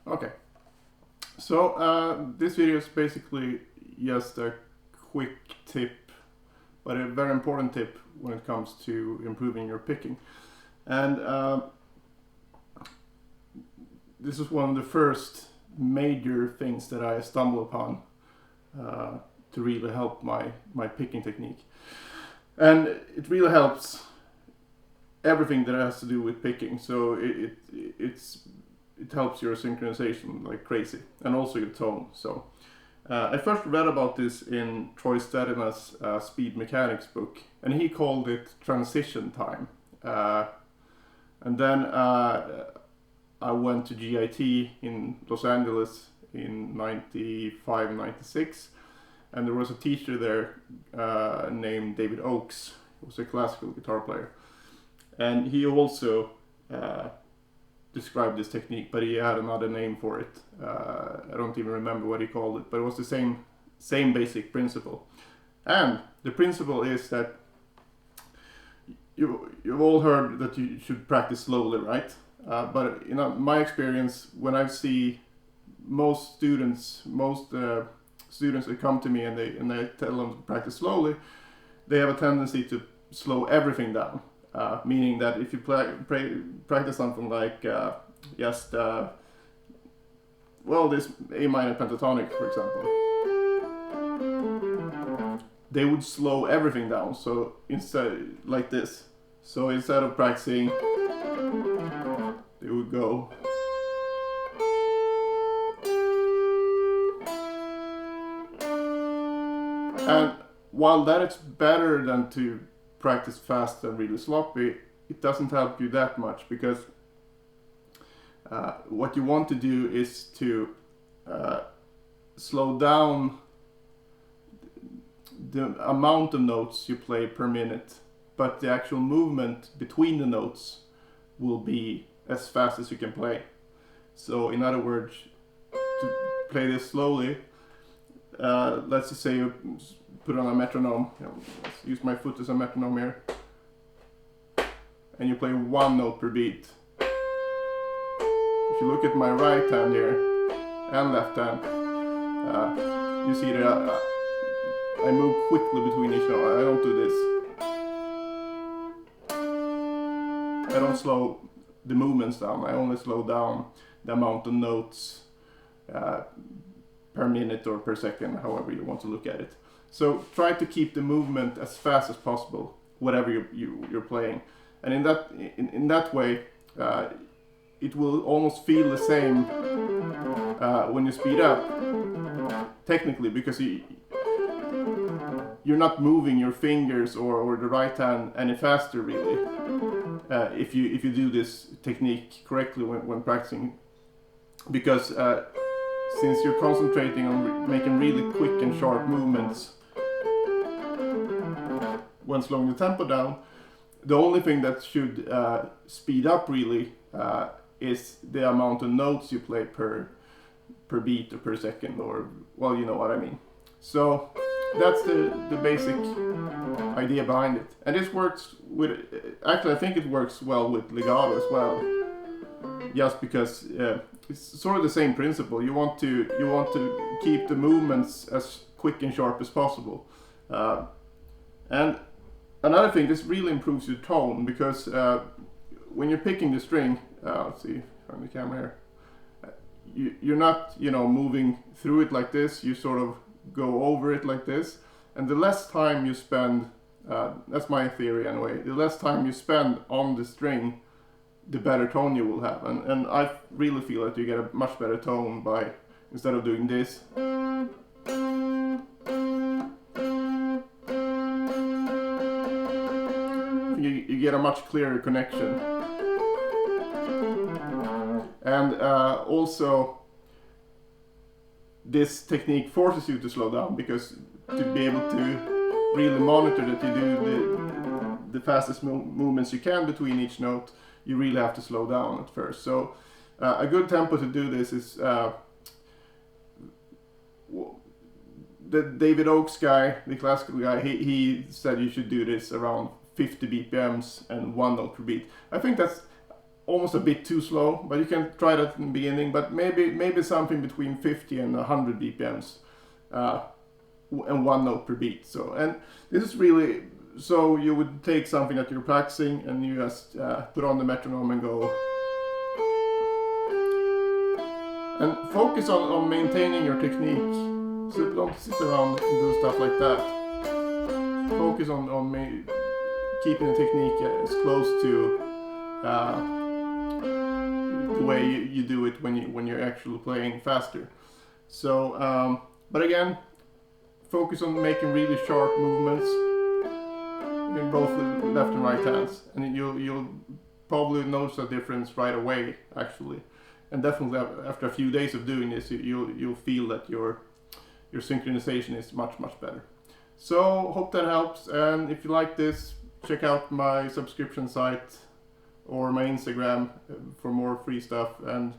Okay, so this video is basically just a quick tip, but a very important tip when it comes to improving your picking. And this is one of the first major things that I stumble upon to really help my picking technique. And it really helps everything that has to do with picking. So it helps your synchronization like crazy, and also your tone. So I first read about this in Troy Stedina's Speed Mechanics book, and he called it transition time. And then I went to GIT in Los Angeles in 95, 96, and there was a teacher there named David Oakes, who was a classical guitar player. And he also described this technique, but he had another name for it. I don't even remember what he called it, but it was the same basic principle. And the principle is that you've all heard that you should practice slowly, right? But in my experience, when I see most students that come to me and they tell them to practice slowly, they have a tendency to slow everything down. Meaning that if you practice something like this A minor pentatonic, for example, they would slow everything down. So instead, like this. So instead of practicing, they would go. And while that is better than to practice fast and really sloppy, it doesn't help you that much, because what you want to do is to slow down the amount of notes you play per minute, but the actual movement between the notes will be as fast as you can play. So in other words, to play this slowly, let's just say you put on a metronome, let's use my foot as a metronome here, and you play one note per beat. If you look at my right hand here and left hand, you see that I move quickly between each note. I don't do this. I don't slow the movements down. I only slow down the amount of notes per minute or per second, however you want to look at it. So try to keep the movement as fast as possible, whatever you're playing, and in that way, it will almost feel the same when you speed up. Technically, because you're not moving your fingers or the right hand any faster, really. If you do this technique correctly when practicing, because since you're concentrating on making really quick and sharp movements when slowing the tempo down, the only thing that should speed up really is the amount of notes you play per beat or per second, or, well, you know what I mean. So that's the basic idea behind it. And this works with, actually I think it works well with legato as well, just because it's sort of the same principle. You want to keep the movements as quick and sharp as possible. And another thing, this really improves your tone, because when you're picking the string, let's see from the camera here, you're not, moving through it like this. You sort of go over it like this, and the less time you spend, that's my theory anyway, the less time you spend on the string, the better tone you will have. And I really feel that you get a much better tone by, instead of doing this, you get a much clearer connection. And also, this technique forces you to slow down, because to be able to really monitor that you do the fastest movements you can between each note, you really have to slow down at first. So a good tempo to do this is the David Oakes guy, the classical guy, he said you should do this around 50 BPMs and 1 note per beat. I think that's almost a bit too slow, but you can try that in the beginning, but maybe something between 50 and 100 BPMs and 1 note per beat. So, and this is really, so you would take something that you're practicing and you just put on the metronome and go. And focus on maintaining your technique. So don't sit around and do stuff like that. Focus on keeping the technique as close to the way you do it when you're actually playing faster. So, but again, focus on making really sharp movements in both the left and right hands, and you'll probably notice a difference right away, actually. And definitely after a few days of doing this, you'll feel that your synchronization is much better. So hope that helps, and if you like this, check out my subscription site or my Instagram for more free stuff, and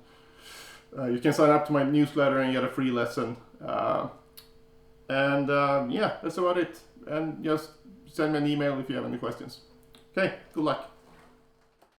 you can sign up to my newsletter and get a free lesson. Yeah, that's about it, and just send me an email if you have any questions. Okay, good luck.